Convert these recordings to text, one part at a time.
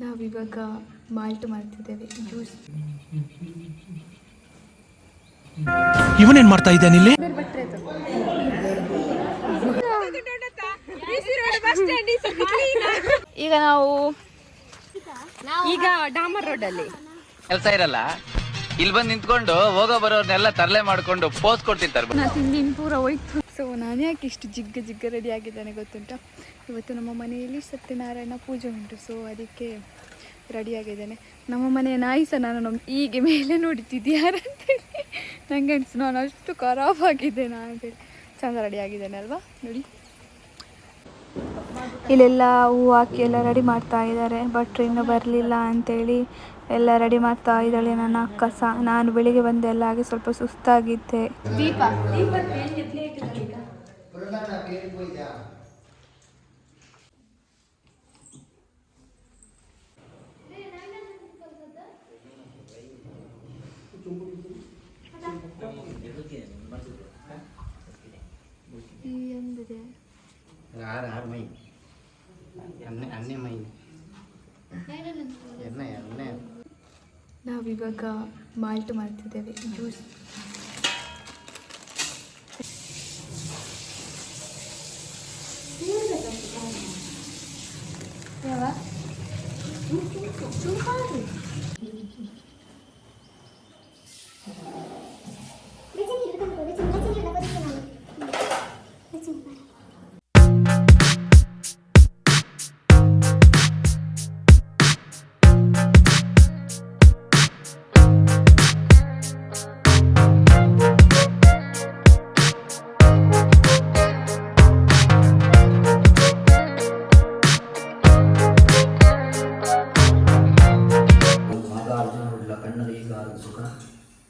ನಾವಿವಾಗ ಮಾಲ್ಟ್ ಮಾಡ್ತಿದ್ದೇವೆ ಜ್ಯೂಸ್. ಇವನೇನ್ ಮಾಡ್ತಾ ಇದ್ದಾನೆ ಇಲ್ಲಿ? ಈಗ ನಾವು ಡಾಮರ್ ರೋಡ್ ಅಲ್ಲಿ ಕೆಲಸ ಇರಲ್ಲ, ಇಲ್ಲಿ ಬಂದು ನಿಂತ್ಕೊಂಡು ಹೋಗೋ ಬರೋರ್ನೆಲ್ಲ ತರಲೆ ಮಾಡ್ಕೊಂಡು ಪೋಸ್ ಕೊಡ್ತಿರ್ತಾರೆ. ನಾ ತಿಂಡಿನ ಪೂರ ಹೋಯ್ತು. ಸೊ ನಾನು ಯಾಕೆ ಇಷ್ಟು ಜಿಗ್ಗ ರೆಡಿ ಆಗಿದ್ದಾನೆ ಗೊತ್ತುಂಟ? ಇವತ್ತು ನಮ್ಮ ಮನೆಯಲ್ಲಿ ಸತ್ಯನಾರಾಯಣ ಪೂಜೆ ಉಂಟು. ಸೊ ಅದಕ್ಕೆ ರೆಡಿಯಾಗಿದ್ದೇನೆ. ನಮ್ಮ ಮನೆಯ ನಾಯಿ ಸಹ ನಾನು ಹೀಗೆ ಮೇಲೆ ನೋಡ್ತಿದ್ಯಾರಂತೇಳಿ ನನಗೆ ಅನಿಸ್ತು. ನಾನು ಅಷ್ಟು ಖರಾಬ್ ಆಗಿದ್ದೇನೆ ಅಂತೇಳಿ ಚಂದ ರೆಡಿ ಆಗಿದ್ದೇನೆ ಅಲ್ವಾ? ನೋಡಿ ಇಲ್ಲೆಲ್ಲ ಹೂವು ಹಾಕಿ ಎಲ್ಲ ರೆಡಿ ಮಾಡ್ತಾ ಇದ್ದಾರೆ. ಭಟ್ರು ಇನ್ನೂ ಬರಲಿಲ್ಲ ಅಂಥೇಳಿ ಎಲ್ಲ ರೆಡಿ ಮಾಡ್ತಾ ಇದ್ದಾಳೆ ನನ್ನ ಅಕ್ಕ ಸಹ. ನಾನು ಬೆಳಿಗ್ಗೆ ಬಂದೆ ಎಲ್ಲ ಹಾಗೆ ಸ್ವಲ್ಪ ಸುಸ್ತಾಗಿದ್ದೆ. ದೀಪ ನಾವಿವಾಗ ಮಾಲ್ಟ್ ಮಾಡ್ತಿದ್ದೇವೆ ಜ್ಯೂಸ್.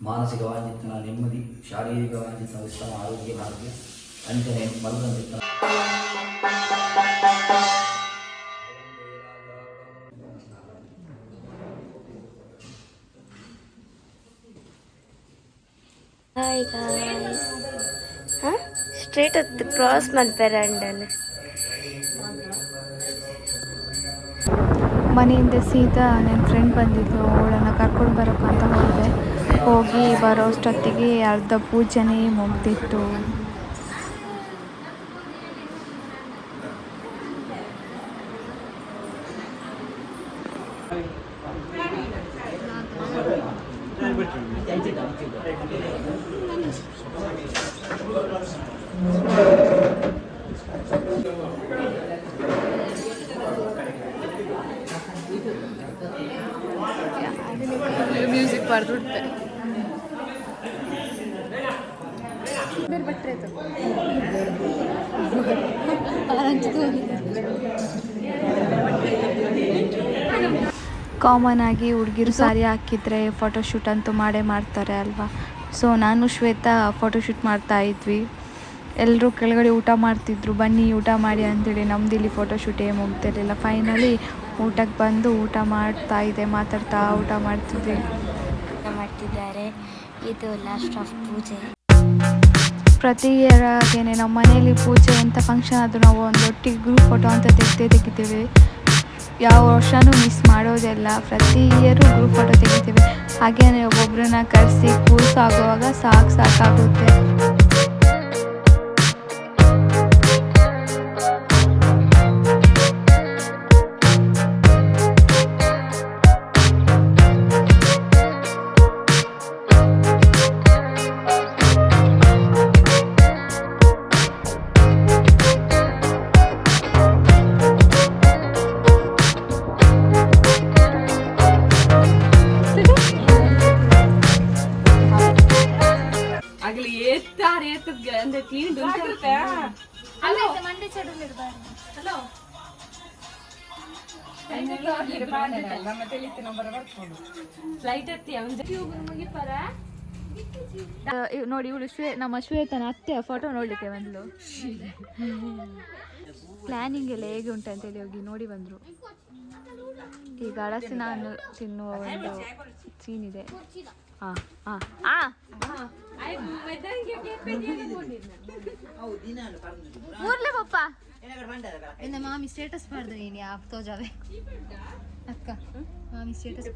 ಮಾನಸಿಕವಾಗಿನ ನೆಮ್ಮದಿ, ಶಾರೀರಿಕವಾಗಿನ ಉತ್ತಮ ಆರೋಗ್ಯ ಭಾಗ್ಯ ಅಂಜನೆ ಮಲ್ಲಂದಿತ್ತ ಹಾಯ್ ಗಾಯ್ಸ್, ಸ್ಟ್ರೇಟ್ ಹತ್ತು ಕ್ರಾಸ್ ಮಲ್ಪೆರಂಡನೆ ಮನೆಯಿಂದ ಸೀದಾ ನನ್ನ ಫ್ರೆಂಡ್ ಬಂದಿದ್ದು, ಅವಳನ್ನು ಕರ್ಕೊಂಡು ಬರೋಕ್ಕಂತ ಹೋದೆ. ಹೋಗಿ ಬರೋಷ್ಟೊತ್ತಿಗೆ ಅರ್ಧ ಪೂಜೆನೇ ಮುಗ್ದಿತ್ತು. ಮ್ಯೂಸಿಕ್ ಬರ್ದುಡ್ತೆ ಕಾಮನ್ ಆಗಿ ಹುಡುಗಿರು ಸಾರಿ ಹಾಕಿದ್ರೆ ಫೋಟೋಶೂಟ್ ಅಂತೂ ಮಾಡೇ ಮಾಡ್ತಾರೆ ಅಲ್ವಾ? ಸೊ ನಾನು ಶ್ವೇತಾ ಫೋಟೋಶೂಟ್ ಮಾಡ್ತಾ ಇದ್ವಿ. ಎಲ್ಲರೂ ಕೆಳಗಡೆ ಊಟ ಮಾಡ್ತಿದ್ರು, ಬನ್ನಿ ಊಟ ಮಾಡಿ ಅಂತೇಳಿ. ನಮ್ದು ಇಲ್ಲಿ ಫೋಟೋಶೂಟ್ ಏನು ಮುಗ್ದಿರಲಿಲ್ಲ. ಫೈನಲಿ ಊಟಕ್ಕೆ ಬಂದು ಊಟ ಮಾಡ್ತಾ ಇದೆ, ಮಾತಾಡ್ತಾ ಊಟ ಮಾಡ್ತಿದ್ವಿ. ಮಾಡ್ತಿದ್ದಾರೆ. ಇದು ಲಾಸ್ಟ್ ಆಫ್ ಪೂಜೆ. ಪ್ರತಿ ಇಯರ್ ಹಾಗೇನೆ ನಮ್ಮ ಮನೆಯಲ್ಲಿ ಪೂಜೆ ಎಂಥ ಫಂಕ್ಷನ್ ಆದರೂ ನಾವು ಒಂದು ಒಟ್ಟಿಗೆ ಗ್ರೂಪ್ ಫೋಟೋ ಅಂತ ತೆಗಿತೇವೆ. ಯಾವ ವರ್ಷವೂ ಮಿಸ್ ಮಾಡೋದೆಲ್ಲ, ಪ್ರತಿ ಇಯರು ಗ್ರೂಪ್ ಫೋಟೋ ತೆಗಿತೇವೆ. ಹಾಗೇನೆ ಒಬ್ಬೊಬ್ಬರನ್ನ ಕರೆಸಿ ಕೂಸಾಗುವಾಗ ಸಾಕಾಗುತ್ತೆ. ನೋಡಿ ಇವಳು ನಮ್ಮ ಶ್ವೇತನ ಅತ್ತೆ ಫೋಟೋ ನೋಡ್ಲಿಕ್ಕೆ ಬಂದ್ಲು. ಪ್ಲಾನಿಂಗ್ ಎಲ್ಲ ಹೇಗೆ ಉಂಟಂತೇಳಿ ಹೋಗಿ ನೋಡಿ ಬಂದ್ರು. ಈಗ ಹಳಸಿನ ಹಣ್ಣು ತಿನ್ನುವ ಒಂದು ಸೀನ್ ಇದೆ. ಊರ್ಲೆ ಪಪ್ಪ ಮಾಮಿ ಸ್ಟೇಟಸ್ ಮಾಡ್ದೆ ನೀನು ಯಾವ ತೋಜಾವೆ ಅಕ್ಕ ಮಾಮಿ ಸ್ಟೇಟಸ್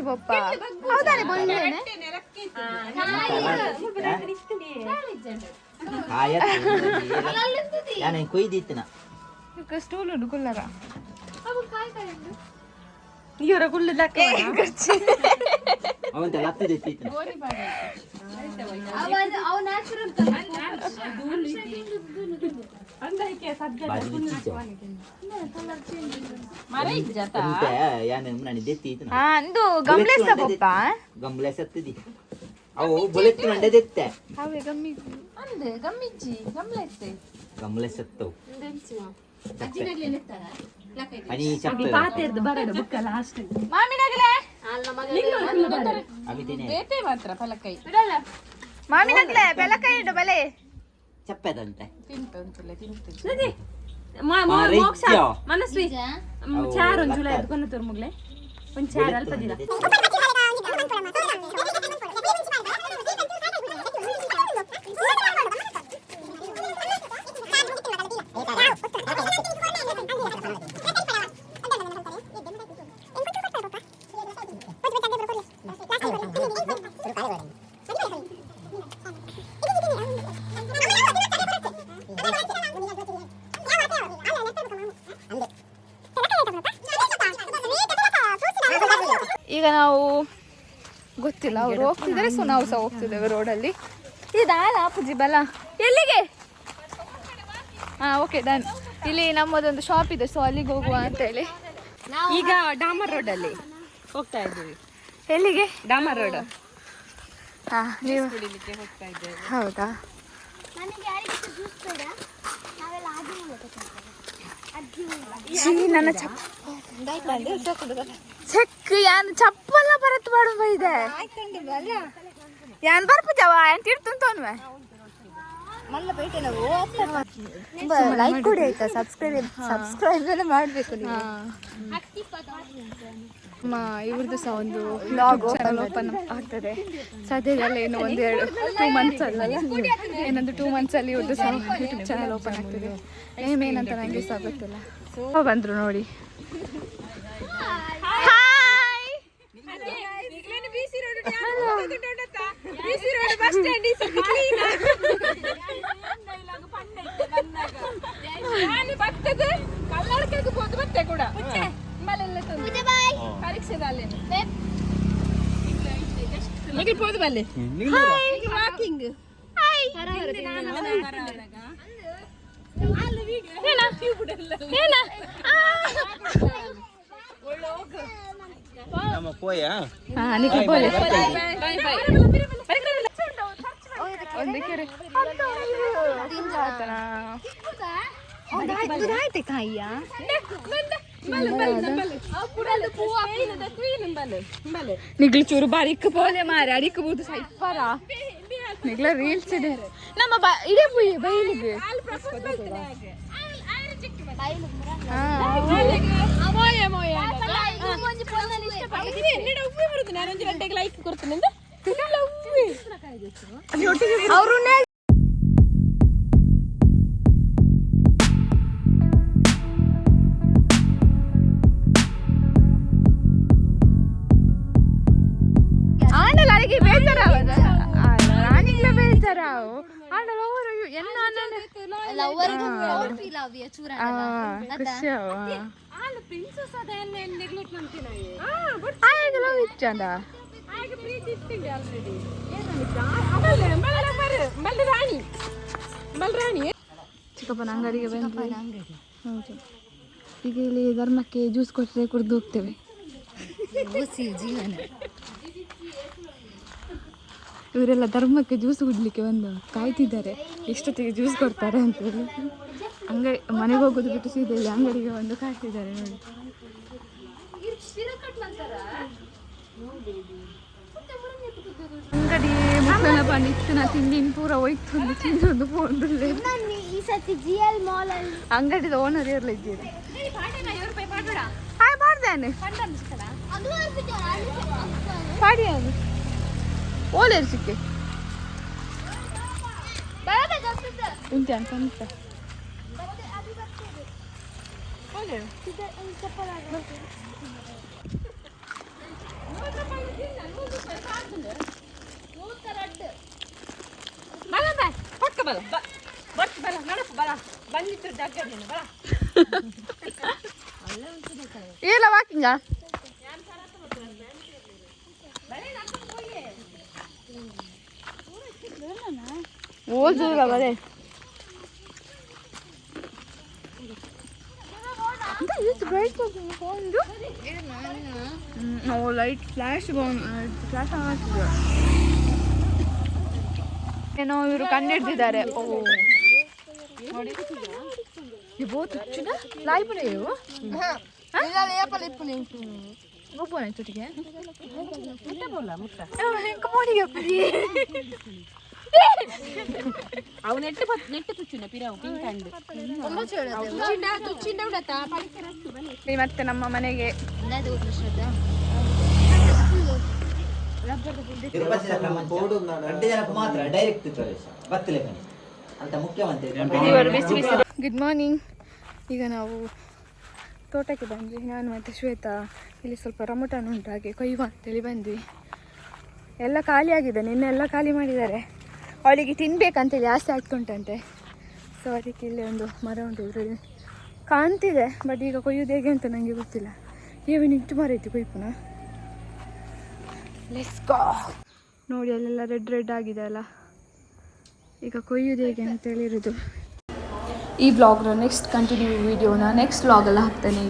ಪಪ್ಪ ಹೌದಾನೆ ಬಂದೇನೆ ಕೊಯ್ದಿತ್ತಿನ ಸ್ಟೂಲ್ ಉಂಟು ಕುಲ್ಲರ ಇವರ ಕುಳ್ಳದಕ್ಕ ಅವಂತ ಲತ್ತಿದೆ ಅಂದು ಗಮ್ಲೆಸ ಪಪ್ಪ ಗಮ್ಲೆ ಸತ್ತಿದಿ ಅವು ಬೊಲೆತ್ತು ಮಂಡದೆತ್ತೆ ಅವೇ ಗಮ್ಮಿ ಗಮ್ಲೆ ಸತ್ತವು అని చెప్పు ಪಾತೆರ್ದು ಬರಡ ಬುಕ್ಕ ಲಾಸ್ಟ್ ಮಾಮಿನಗಲೆ అవి తినే ಬೇಪೆ ಮಾತ್ರ ಫಲಕೈ ಮಾಮಿನಗಲೆ ಬೆಲಕೈ ಇಡು ಬಲೆ చెప్పేదంతే ಮೋಕ್ಷ ಮನಸ್ವಿ ಚಾರ್ ಒಂದು ಜುಲೈ ಎದ್ಕೊಂಡು ತೋರ್ ಮುಗ್ಲೆ ಒಂದು ಚಾರ್ ಅಲ್ಪ ದಿನ ಈಗ ನಾವು ಗೊತ್ತಿಲ್ಲ ಅವ್ರು ಹೋಗ್ತಿದ್ದಾರೆ ಸೊ ನಾವು ಸಹ ಹೋಗ್ತಿದ್ದೇವೆ ರೋಡಲ್ಲಿ ಇದಾದ ಅಪ್ಪುಜಿ ಬಲ ಎಲ್ಲಿಗೆ ಓಕೆ ಡನ್ ಇಲ್ಲಿ ನಮ್ಮದೊಂದು ಶಾಪ್ ಇದೆ ಸೊ ಅಲ್ಲಿಗೆ ಹೋಗುವ ಅಂತ ಹೇಳಿ ಈಗ ಡಾಮರ್ ರೋಡ್ ಅಲ್ಲಿ ಹೋಗ್ತಾ ಇದ್ದೀವಿ ಎಲ್ಲಿಗೆ ಡಾಮರ್ ರೋಡ್ ನೀವು ಕುಡಿಲಿಕ್ಕೆ ಹೋಗ್ತಾ ಇದ್ದೇವೆ ಹೌದಾ ನನ್ನ ಚೆಕ್ ಯಾನ್ ಚಪ್ಪಲ್ಲ ಬರತ್ ಮಾಡುವ ಇದೆ ಯಾನ್ ಬರ್ಪಜವ ಯಾನ್ ತಿರ್ತುಂತವನ್ವೆ ಲೈಕ್ ಕೊಡಿ ಆಯ್ತಾ ಸಬ್ಸ್ಕ್ರೈಬ್ ಎಲ್ಲ ಮಾಡ್ಬೇಕು ನೀವು ಇವ್ರದ್ದು ಸಹ ಒಂದು ಬ್ಲಾಗ್ ಓಪನ್ ಆಗ್ತದೆ ಸದ್ಯದಲ್ಲ ಏನು ಒಂದೆರಡು 2 ಮಂತ್ಸ್ ಅಲ್ಲ ಏನೊಂದು 2 ಮಂತ್ಸ್ ಅಲ್ಲಿ ಇವ್ರದ್ದು ಸಹ ಯೂಟ್ಯೂಬ್ ಚಾನಲ್ ಓಪನ್ ಆಗ್ತದೆ ನೇಮ್ ಏನಂತ ನನಗೆ ಸಹ ಗೊತ್ತಿಲ್ಲ ಬಂದ್ರು ನೋಡಿ ನಮ್ಮ ಪೋಯ ಕಾಯಿಯ ನಿಗ್ಲು ಚೂರು ಬಾರಿಕ್ ಪೋಲೆ ಮಾರಿ ಅಡಿಕ್ ಬೂದು ಸೈಪಾರ ನಿಗ್ಲ ರೀಲ್ಸ್ ಇದೆ ನಮ್ಮ ಇಡೇ ಪುಯ್ಯ ಬೈಲಿಗೆ ಅವರು ಆಂಡಲಾರಿಗೆ ಬೇಜಾರಾವದ ರಾಣಿಗ್ಲ ಬೇಜಾರಾವು ಆಂಡಲ ಅವರು ಎನ್ನ ಚಿಕ್ಕಪ್ಪನ ಅಂಗಡಿಗೆ ಬಂದು ಹೌದು ಈಗ ಇಲ್ಲಿ ಧರ್ಮಕ್ಕೆ ಜ್ಯೂಸ್ ಕೊಟ್ಟರೆ ಕುಡಿದು ಹೋಗ್ತೇವೆ ಜೀವನ ಇವರೆಲ್ಲ ಧರ್ಮಕ್ಕೆ ಜ್ಯೂಸ್ ಕುಡ್ಲಿಕ್ಕೆ ಬಂದು ಕಾಯ್ತಿದ್ದಾರೆ ಎಷ್ಟೊತ್ತಿಗೆ ಜ್ಯೂಸ್ ಕೊಡ್ತಾರೆ ಅಂತ ಹೇಳಿ ಅಂಗಡಿ ಮನೆಗೆ ಹೋಗೋದು ಬಿಟ್ಟು ಸೀದಾ ಇಲ್ಲಿ ಅಂಗಡಿಗೆ ಬಂದು ಕಾಯ್ತಿದ್ದಾರೆ ನೋಡಿ ಅಂಗಡಿ ಮುಕ್ಕನ ಬಂದಿತ್ತು ನಾ ತಿಂಡಿನ ಪೂರ ಹೋಯ್ತು ತಿಂದೊಂದು ಫೋನ್ರಲ್ಲೇ ಈ ಸತಿ GL ಮಾಲ್ ಅಲ್ಲಿ ಅಂಗಡಿದ ಓನರ್ ಇರಲಿದ್ದೀರಿ ಹಾಯ್ ಮಾಡ್ದೇನೆ ಪಾಡಿ ಅದು ಓಲೇರು ಸಿಕ್ಕೆ ಉಂಟೆ ಅಂತ ಉಂಟ ಏಲ್ಲ ವಾಕಿಂಗ ಓದೂರ ಬರೇ ಲೈಟ್ ಫ್ಲಾಶ್ ಫ್ಲಾಶ್ ಆಗ್ತಿದೆ ಏನೋ ಇವರು ಕಂಡಿಡ್ದಿದ್ದಾರೆ ಓ ನೋಡಿ ಬಹುದು ಚುನ ಲೈವ್ ನೀವು ಗೊಬ್ಬರ ತುಟಿಗೆ ಹೆಂಗ ಮಾಡಿಗೆ ಅವು ನೆಟ್ಟು ತುಚ್ಚುನ ಪಿರಾವು ಪಿಂಕ್ ಅಂಡ್ ಮತ್ತೆ ನಮ್ಮ ಮನೆಗೆ ತಿರುಪತಿ ಪ್ರಪಂಚ 2 ಜನಕ್ಕೆ ಮಾತ್ರ ಡೈರೆಕ್ಟ್ ಪ್ರವೇಶ ಬತ್ತಲೆ ಬನ್ನಿ ಅಂತ ಮುಖ್ಯಮಂತ್ರಿ ಗುಡ್ ಮಾರ್ನಿಂಗ್. ಈಗ ನಾವು ತೋಟಕ್ಕೆ ಬಂದ್ವಿ, ನಾನು ಮತ್ತು ಶ್ವೇತಾ. ಇಲ್ಲಿ ಸ್ವಲ್ಪ ರಮಟಾನ್ ಉಂಟು, ಹಾಗೆ ಕೊಯ್ಯುವ ಅಂತೇಳಿ ಬಂದ್ವಿ. ಎಲ್ಲ ಖಾಲಿ ಆಗಿದೆ, ನಿನ್ನೆಲ್ಲ ಖಾಲಿ ಮಾಡಿದ್ದಾರೆ. ಅವಳಿಗೆ ತಿನ್ಬೇಕಂತೇಳಿ ಆಸೆ ಆಗ್ತುಂಟಂತೆ. ಸೊ ಅದಕ್ಕೆ ಇಲ್ಲಿ ಒಂದು ಮರ ಉಂಟು, ಇದರಲ್ಲಿ ಕಾಣ್ತಿದೆ. ಬಟ್ ಈಗ ಕೊಯ್ಯೋದು ಹೇಗೆ ಅಂತ ನನಗೆ ಗೊತ್ತಿಲ್ಲ. ಏವೇನು ಇಟ್ಟು ಮರ ಐತಿ ಕೊಯ್ಪುನ. Let's go. ನೋಡಿ ಅಲ್ಲೆಲ್ಲ ರೆಡ್ ಆಗಿದೆ ಅಲ್ಲ. ಈಗ ಕೊಯ್ಯೋದು ಹೇಗೆ ಅಂತೇಳಿ ಇರೋದು. ಈ ವ್ಲಾಗ್ನ ನೆಕ್ಸ್ಟ್ ಕಂಟಿನ್ಯೂ ವಿಡಿಯೋನ ನೆಕ್ಸ್ಟ್ ವ್ಲಾಗಲ್ಲಿ ಹಾಕ್ತೇನೆ.